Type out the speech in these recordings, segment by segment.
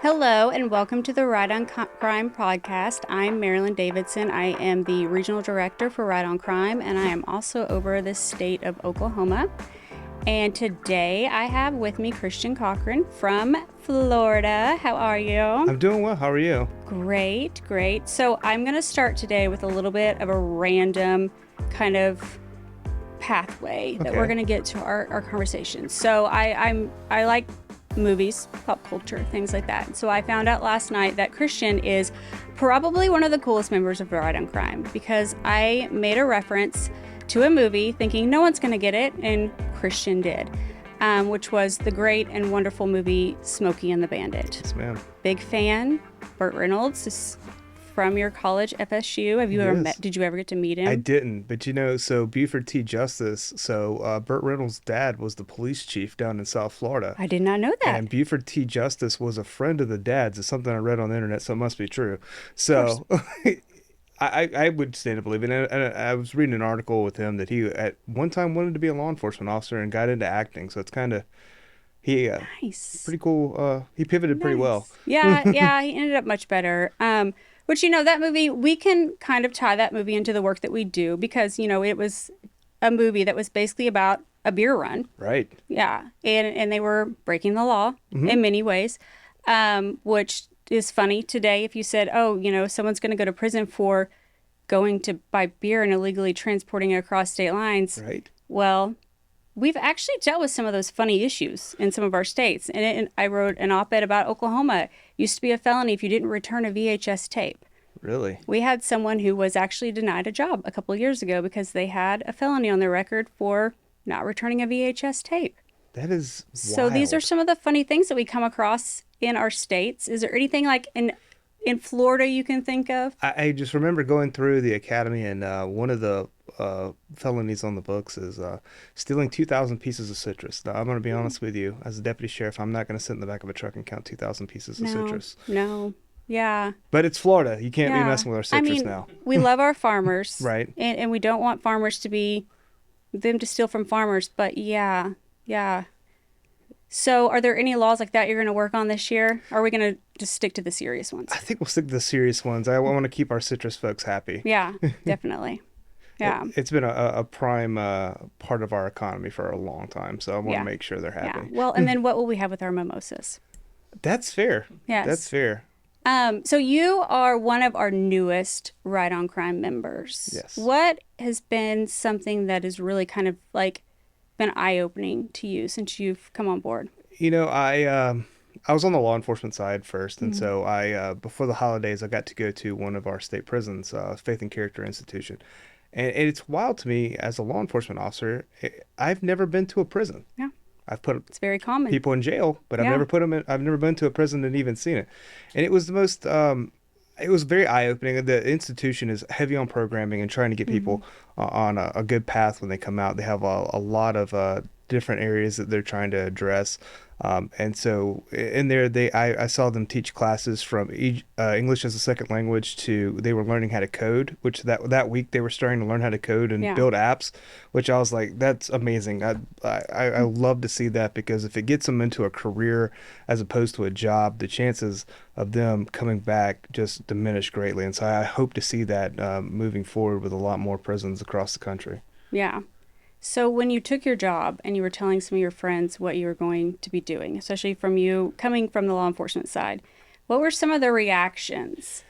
Hello and welcome to the Right on Crime podcast. I'm Marilyn Davidson. I am the Regional Director for Right on Crime, and I am also over the state of Oklahoma. And today I have with me Christian Cochran from Florida. How are you? I'm doing well. How are you? Great, great. So I'm going to start today with a little bit of a random kind of pathway that we're going to get to our conversation. So I like movies, pop culture, things like that. So I found out last night that Christian is probably one of the coolest members of Right on Crime because I made a reference to a movie thinking no one's going to get it, and Christian did, which was the great and wonderful movie Smokey and the Bandit. Yes, ma'am. Big fan. Burt Reynolds is from your college, FSU. Have you ever met? Did you ever get to meet him? I didn't, but so Buford T. Justice, Burt Reynolds' dad was the police chief down in South Florida. I did not know that. And Buford T. Justice was a friend of the dad's. It's something I read on the internet, so it must be true. So I would stand to believe it. And I was reading an article with him that he at one time wanted to be a law enforcement officer and got into acting. So it's kind of nice, pretty cool. He pivoted pretty well. Yeah, he ended up much better. Which, that movie, we can kind of tie that movie into the work that we do because, it was a movie that was basically about a beer run. Right. Yeah. And they were breaking the law in many ways, which is funny today if you said, someone's going to go to prison for going to buy beer and illegally transporting it across state lines. Right. Well, we've actually dealt with some of those funny issues in some of our states. And I wrote an op-ed about Oklahoma. It used to be a felony if you didn't return a VHS tape. Really? We had someone who was actually denied a job a couple of years ago because they had a felony on their record for not returning a VHS tape. That is wild. So these are some of the funny things that we come across in our states. Is there anything like in Florida you can think of? I just remember going through the academy, and one of the felonies on the books is stealing 2,000 pieces of citrus. Now, I'm going to be honest with you. As a deputy sheriff, I'm not going to sit in the back of a truck and count 2,000 pieces of citrus. No. Yeah. But it's Florida. You can't be messing with our citrus now. We love our farmers. Right. And we don't want farmers to steal from farmers. But yeah. So are there any laws like that you're going to work on this year? Or are we going to just stick to the serious ones? I think we'll stick to the serious ones. I want to keep our citrus folks happy. Yeah, definitely. Yeah. It's been a prime part of our economy for a long time. So I want to make sure they're happy. Yeah. Well, and then what will we have with our mimosas? That's fair. Yes. That's fair. So you are one of our newest Right on Crime members. Yes. What has been something that has really kind of been eye-opening to you since you've come on board? I was on the law enforcement side first, and so I before the holidays I got to go to one of our state prisons, Faith and Character Institution, and it's wild to me as a law enforcement officer. I've never been to a prison. Yeah. It's very common. People in jail, but I've never I've never been to a prison and even seen it. And it was the most it was very eye-opening. The institution is heavy on programming and trying to get people on a good path when they come out. They have a lot of different areas that they're trying to address. And so in there, I saw them teach classes from English as a second language to they were learning how to code, which that week they were starting to learn how to code and build apps, which I was like, that's amazing. I love to see that because if it gets them into a career as opposed to a job, the chances of them coming back just diminish greatly. And so I hope to see that moving forward with a lot more prisons across the country. Yeah. So when you took your job and you were telling some of your friends what you were going to be doing, especially from you coming from the law enforcement side, what were some of the reactions?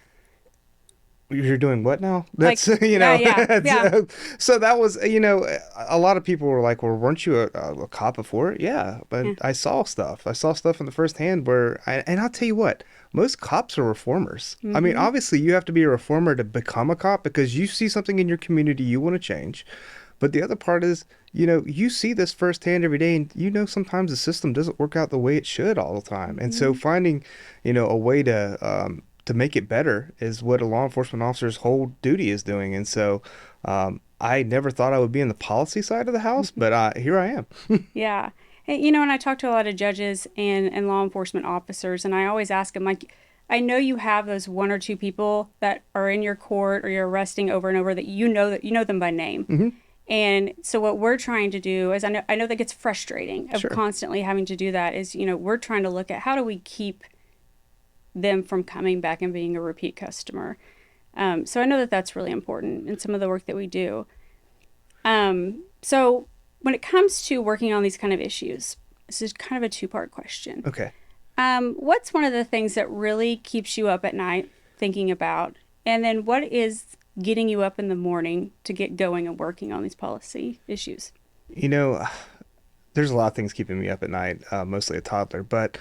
You're doing what now? That's, Yeah. So that was, a lot of people were like, well, weren't you a cop before? Yeah, but I saw stuff. I saw stuff in the first hand and I'll tell you what, most cops are reformers. I mean, obviously you have to be a reformer to become a cop because you see something in your community you want to change. But the other part is, you see this firsthand every day, and sometimes the system doesn't work out the way it should all the time. And so finding, a way to make it better is what a law enforcement officer's whole duty is doing. And so I never thought I would be in the policy side of the house, but here I am. Yeah. And, and I talk to a lot of judges and law enforcement officers, and I always ask them, I know you have those one or two people that are in your court or you're arresting over and over that you know them by name. And so what we're trying to do is, I know that gets frustrating of constantly having to do that is, we're trying to look at how do we keep them from coming back and being a repeat customer. So I know that that's really important in some of the work that we do. So when it comes to working on these kind of issues, this is kind of a two-part question. Okay. What's one of the things that really keeps you up at night thinking about? And then what is getting you up in the morning to get going and working on these policy issues? You know, there's a lot of things keeping me up at night, mostly a toddler. But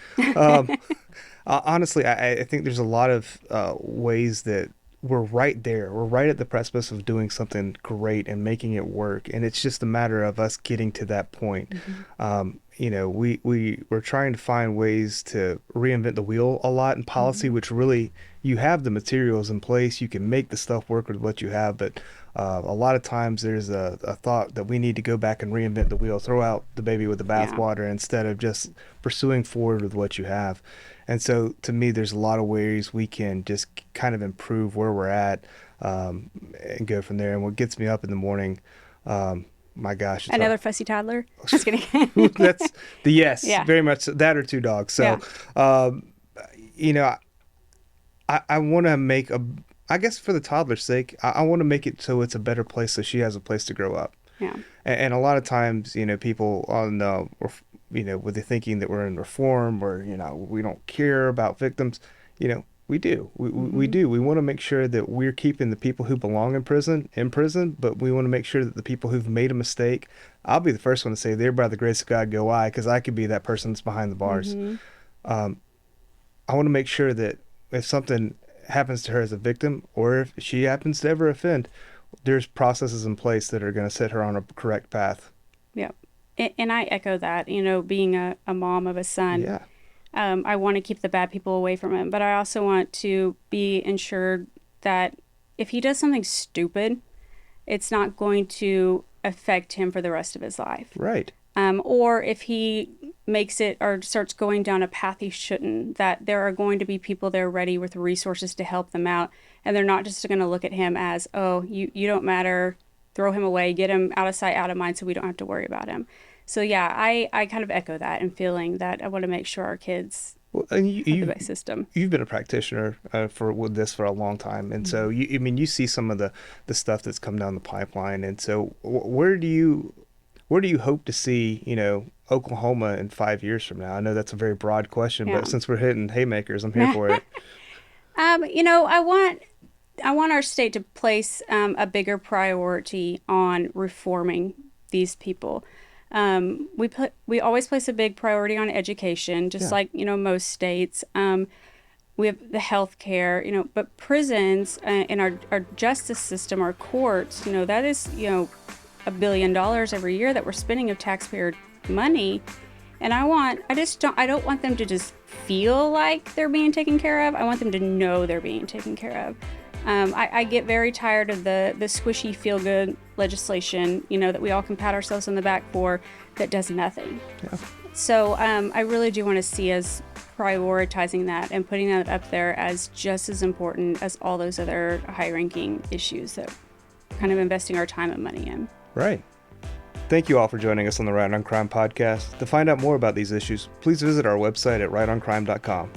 honestly, I think there's a lot of ways that we're right there. We're right at the precipice of doing something great and making it work. And it's just a matter of us getting to that point. Mm-hmm. You know, we're trying to find ways to reinvent the wheel a lot in policy, mm-hmm. which really, you have the materials in place. You can make the stuff work with what you have. But a lot of times there's a thought that we need to go back and reinvent the wheel, throw out the baby with the bathwater instead of just pursuing forward with what you have. And so to me, there's a lot of ways we can just kind of improve where we're at and go from there. And what gets me up in the morning, my gosh. Another fussy toddler? Just kidding. That's the yes, very much that, or two dogs. So, you know, I want to make I guess for the toddler's sake, I want to make it so it's a better place so she has a place to grow up. Yeah. And a lot of times, you know, people with the thinking that we're in reform or, you know, we don't care about victims, you know, we do. We do. We want to make sure that we're keeping the people who belong in prison, but we want to make sure that the people who've made a mistake, I'll be the first one to say, there by the grace of God go I, because I could be that person that's behind the bars. Mm-hmm. I want to make sure that if something happens to her as a victim, or if she happens to ever offend, there's processes in place that are going to set her on a correct path. Yeah. And I echo that, you know, being a mom of a son. Yeah. I want to keep the bad people away from him, but I also want to be ensured that if he does something stupid, it's not going to affect him for the rest of his life. Right. Or if he makes it or starts going down a path he shouldn't, that there are going to be people there ready with resources to help them out. And they're not just going to look at him as, oh, you don't matter, throw him away, get him out of sight, out of mind so we don't have to worry about him. So yeah, I kind of echo that and feeling that I want to make sure our kids have the best system. You've been a practitioner with this for a long time. And so, you see some of the stuff that's come down the pipeline. And so where do you hope to see, you know, Oklahoma in 5 years from now? I know that's a very broad question, but since we're hitting haymakers, I'm here for it. You know, I want our state to place a bigger priority on reforming these people. We always place a big priority on education, just like, you know, most states. We have the health care, you know, but prisons and our justice system, our courts, you know, that is, you know, $1 billion every year that we're spending of taxpayer money. And I don't want them to just feel like they're being taken care of. I want them to know they're being taken care of. I get very tired of the squishy feel-good legislation, you know, that we all can pat ourselves on the back for that does nothing. Yeah. So I really do want to see us prioritizing that and putting that up there as just as important as all those other high-ranking issues that we're kind of investing our time and money in. Right. Thank you all for joining us on the Right on Crime podcast. To find out more about these issues, please visit our website at rightoncrime.com.